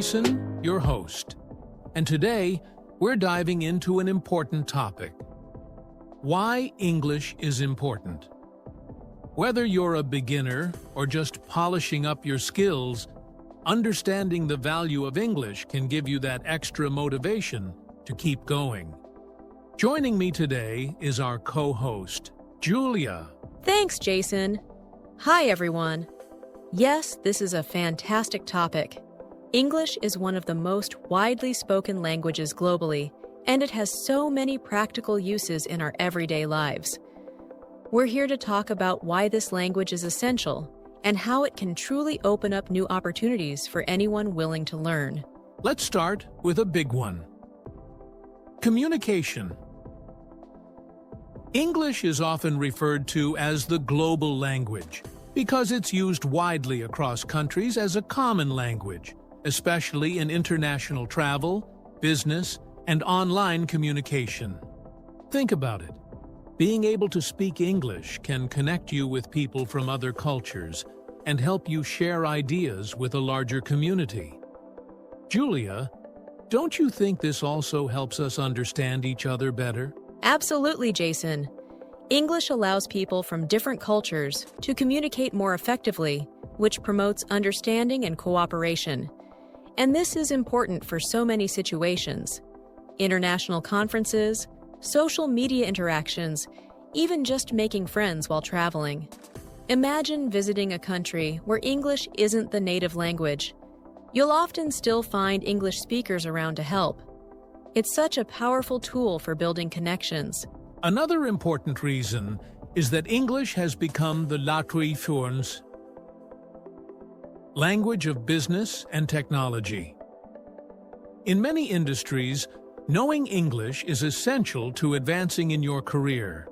Jason, your host, and today we're diving into an important topic: why English is important. Whether you're a beginner or just polishing up your skills, understanding the value of English can give you that extra motivation to keep going. Joining me today is our co-host, Julia. Thanks, Jason. Hi, everyone. Yes, this is a fantastic topic. English is one of the most widely spoken languages globally, and it has so many practical uses in our everyday lives. We're here to talk about why this language is essential and how it can truly open up new opportunities for anyone willing to learn. Let's start with a big one. Communication. English is often referred to as the global language because it's used widely across countries as a common language, especially in international travel, business, and online communication. Think about it. Being able to speak English can connect you with people from other cultures and help you share ideas with a larger community. Julia, don't you think this also helps us understand each other better? Absolutely, Jason. English allows people from different cultures to communicate more effectively, which promotes understanding and cooperation. And this is important for so many situations: international conferences, social media interactions, even just making friends while traveling. Imagine visiting a country where English isn't the native language. You'll often still find English speakers around to help. It's such a powerful tool for building connections. Another important reason is that English has become the language of business and technology. In many industries, knowing English is essential to advancing in your career.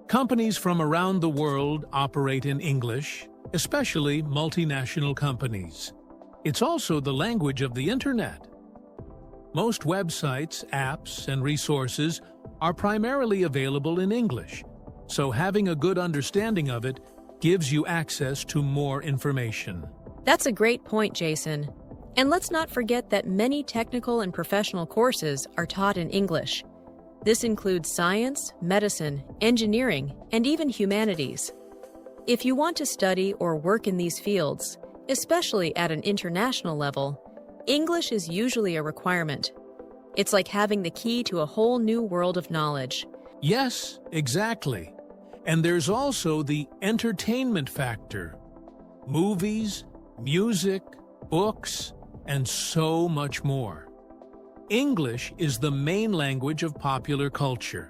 Companies from around the world operate in English, especially multinational companies. It's also the language of the internet. Most websites, apps, and resources are primarily available in English, so having a good understanding of it gives you access to more information. That's a great point, Jason. And let's not forget that many technical and professional courses are taught in English. This includes science, medicine, engineering, and even humanities. If you want to study or work in these fields, especially at an international level, English is usually a requirement. It's like having the key to a whole new world of knowledge. Yes, exactly. And there's also the entertainment factor. Movies, music, books, and so much more. English is the main language of popular culture.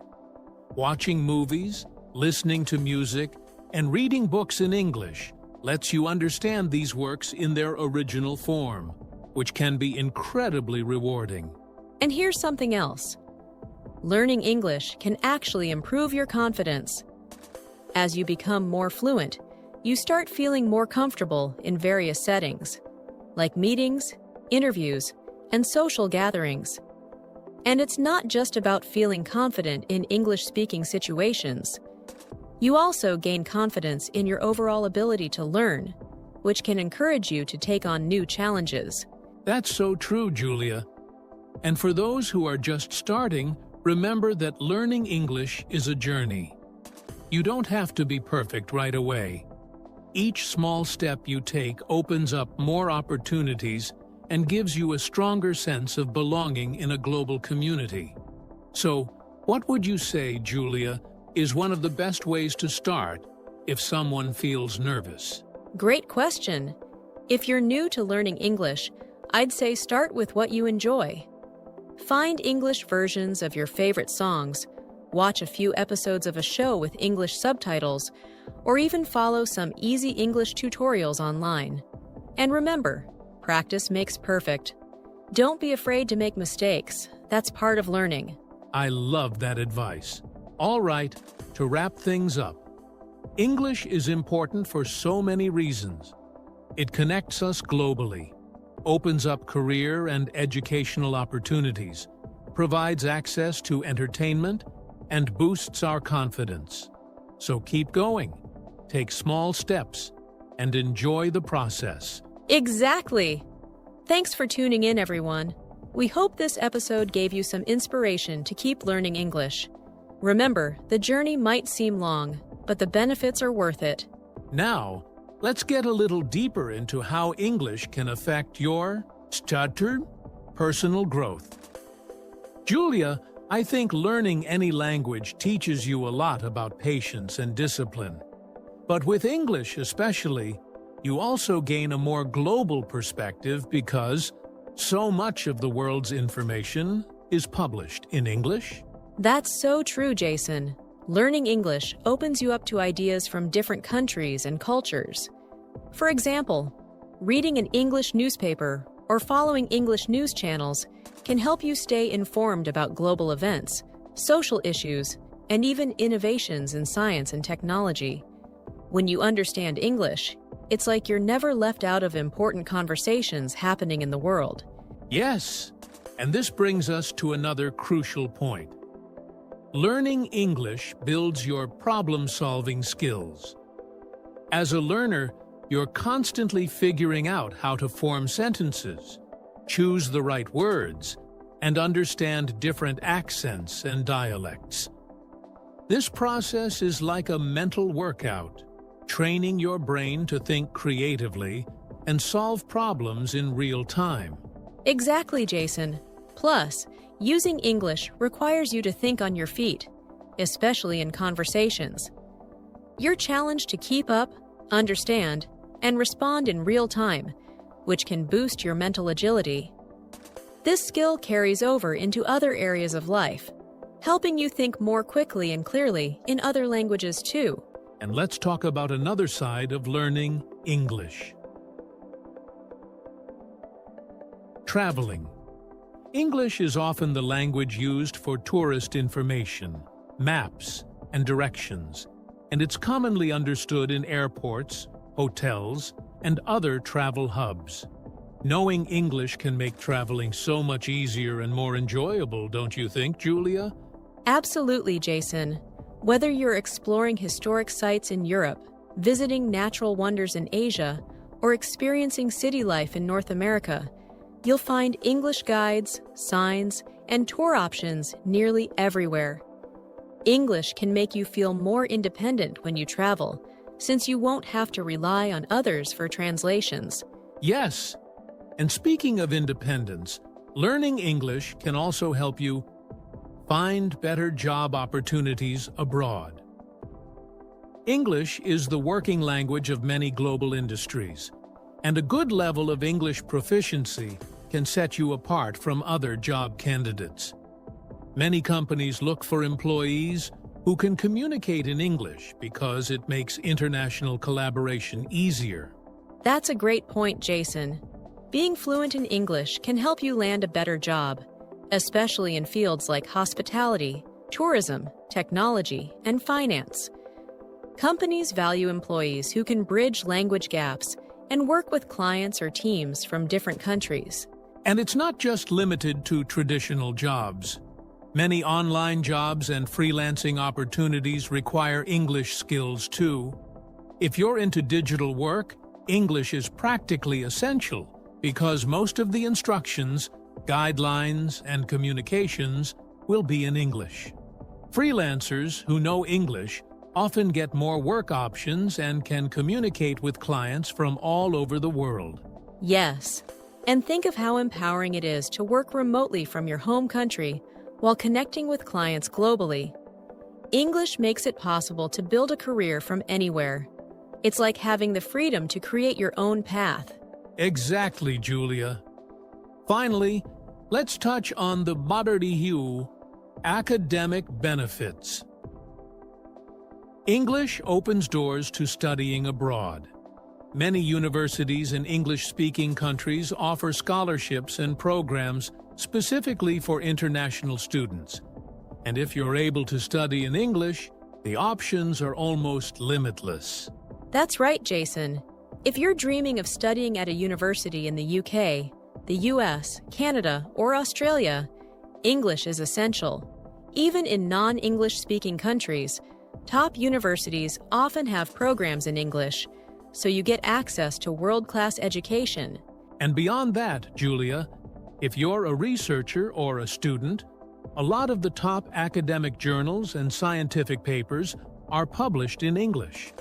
Watching movies, listening to music, and reading books in English lets you understand these works in their original form, which can be incredibly rewarding. And here's something else. Learning English can actually improve your confidence. As you become more fluent, you start feeling more comfortable in various settings, like meetings, interviews, and social gatherings. And it's not just about feeling confident in English-speaking situations. You also gain confidence in your overall ability to learn, which can encourage you to take on new challenges. That's so true, Julia. And for those who are just starting, remember that learning English is a journey. You don't have to be perfect right away. Each small step you take opens up more opportunities and gives you a stronger sense of belonging in a global community. So, what would you say, Julia, is one of the best ways to start if someone feels nervous? Great question. If you're new to learning English, I'd say start with what you enjoy. Find English versions of your favorite songs, watch a few episodes of a show with English subtitles, or even follow some easy English tutorials online. And remember, practice makes perfect. Don't be afraid to make mistakes. That's part of learning. I love that advice. All right, to wrap things up, English is important for so many reasons. It connects us globally, opens up career and educational opportunities, provides access to entertainment, and boosts our confidence. So keep going, take small steps, and enjoy the process. Exactly. Thanks for tuning in, everyone. We hope this episode gave you some inspiration to keep learning English. Remember, the journey might seem long, but the benefits are worth it. Now, let's get a little deeper into how English can affect your personal growth. Julia, I think learning any language teaches you a lot about patience and discipline. But with English especially, you also gain a more global perspective because so much of the world's information is published in English. That's so true, Jason. Learning English opens you up to ideas from different countries and cultures. For example, reading an English newspaper or following English news channels can help you stay informed about global events, social issues, and even innovations in science and technology. When you understand English, it's like you're never left out of important conversations happening in the world. Yes, and this brings us to another crucial point. Learning English builds your problem-solving skills. As a learner, you're constantly figuring out how to form sentences, choose the right words, and understand different accents and dialects. This process is like a mental workout, training your brain to think creatively and solve problems in real time. Exactly, Jason. Plus, using English requires you to think on your feet, especially in conversations. You're challenged to keep up, understand, and respond in real time, which can boost your mental agility. This skill carries over into other areas of life, helping you think more quickly and clearly in other languages too. And let's talk about another side of learning English. Traveling. English is often the language used for tourist information, maps, and directions, and it's commonly understood in airports, hotels, and other travel hubs. Knowing English can make traveling so much easier and more enjoyable, don't you think, Julia? Absolutely, Jason. Whether you're exploring historic sites in Europe, visiting natural wonders in Asia, or experiencing city life in North America, you'll find English guides, signs, and tour options nearly everywhere. English can make you feel more independent when you travel, since you won't have to rely on others for translations. Yes, and speaking of independence, learning English can also help you find better job opportunities abroad. English is the working language of many global industries, and a good level of English proficiency can set you apart from other job candidates. Many companies look for employees who can communicate in English because it makes international collaboration easier. That's a great point, Jason. Being fluent in English can help you land a better job, especially in fields like hospitality, tourism, technology, and finance. Companies value employees who can bridge language gaps and work with clients or teams from different countries. And it's not just limited to traditional jobs. Many online jobs and freelancing opportunities require English skills too. If you're into digital work, English is practically essential because most of the instructions, guidelines, and communications will be in English. Freelancers who know English often get more work options and can communicate with clients from all over the world. Yes, and think of how empowering it is to work remotely from your home country while connecting with clients globally. English makes it possible to build a career from anywhere. It's like having the freedom to create your own path. Exactly, Julia. Finally, let's touch on the Madardihu academic benefits. English opens doors to studying abroad. Many universities in English-speaking countries offer scholarships and programs specifically for international students. And if you're able to study in English, the options are almost limitless. That's right, Jason. If you're dreaming of studying at a university in the UK, the US, Canada, or Australia, English is essential. Even in non-English-speaking countries, top universities often have programs in English, so you get access to world-class education And beyond that, Julia, if you're a researcher or a student, a lot of the top academic journals and scientific papers are published in English.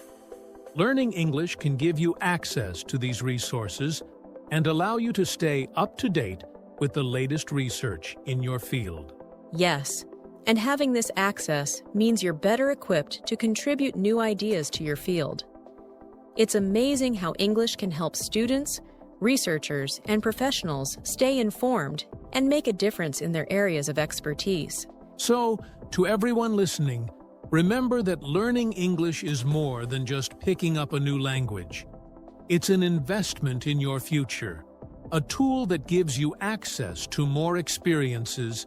Learning English can give you access to these resources and allow you to stay up to date with the latest research in your field. Yes, and having this access means you're better equipped to contribute new ideas to your field. It's amazing how English can help students, researchers, and professionals stay informed and make a difference in their areas of expertise. So, to everyone listening, remember that learning English is more than just picking up a new language. It's an investment in your future, a tool that gives you access to more experiences,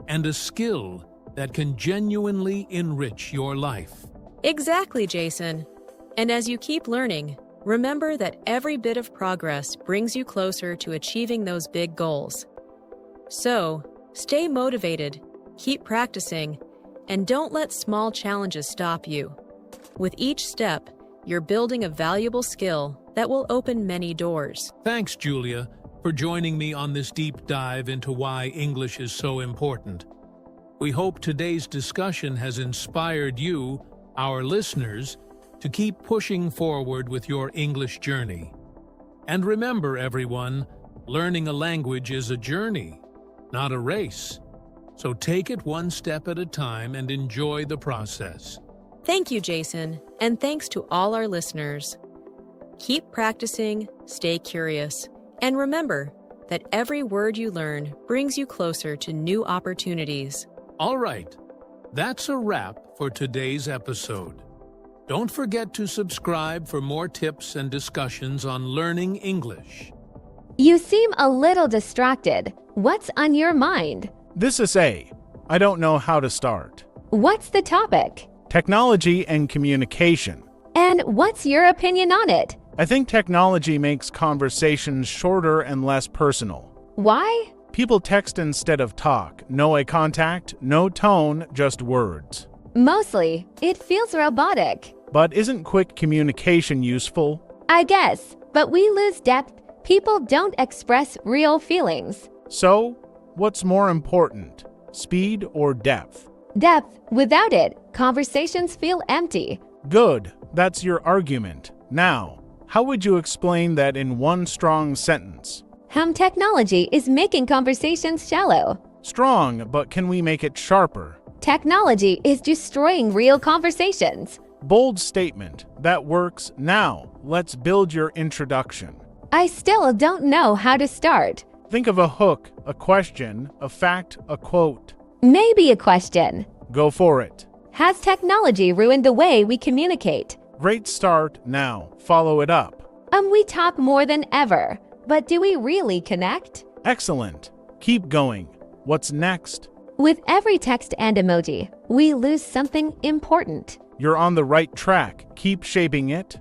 and a skill that can genuinely enrich your life. Exactly, Jason. And as you keep learning, remember that every bit of progress brings you closer to achieving those big goals. So, stay motivated, keep practicing, and don't let small challenges stop you. With each step, you're building a valuable skill that will open many doors. Thanks, Julia, for joining me on this deep dive into why English is so important. We hope today's discussion has inspired you, our listeners, to keep pushing forward with your English journey. And remember, everyone, learning a language is a journey, not a race. So take it one step at a time and enjoy the process. Thank you, Jason, and thanks to all our listeners. Keep practicing, stay curious, and remember that every word you learn brings you closer to new opportunities. All right, that's a wrap for today's episode. Don't forget to subscribe for more tips and discussions on learning English. You seem a little distracted. What's on your mind? This is A. I don't know how to start. What's the topic? Technology and communication. And what's your opinion on it? I think technology makes conversations shorter and less personal. Why? People text instead of talk. No eye contact, no tone, just words. Mostly, it feels robotic. But isn't quick communication useful? I guess, but we lose depth. People don't express real feelings. So, what's more important, speed or depth? Depth. Without it, conversations feel empty. Good, that's your argument. Now, how would you explain that in one strong sentence? Technology is making conversations shallow. Strong, but can we make it sharper? Technology is destroying real conversations. Bold statement. That works. Now, let's build your introduction. I still don't know how to start. Think of a hook, a question, a fact, a quote. Maybe a question. Go for it. Has technology ruined the way we communicate? Great start. Now, follow it up. We talk more than ever. But do we really connect? Excellent. Keep going. What's next? With every text and emoji, we lose something important. You're on the right track. Keep shaping it.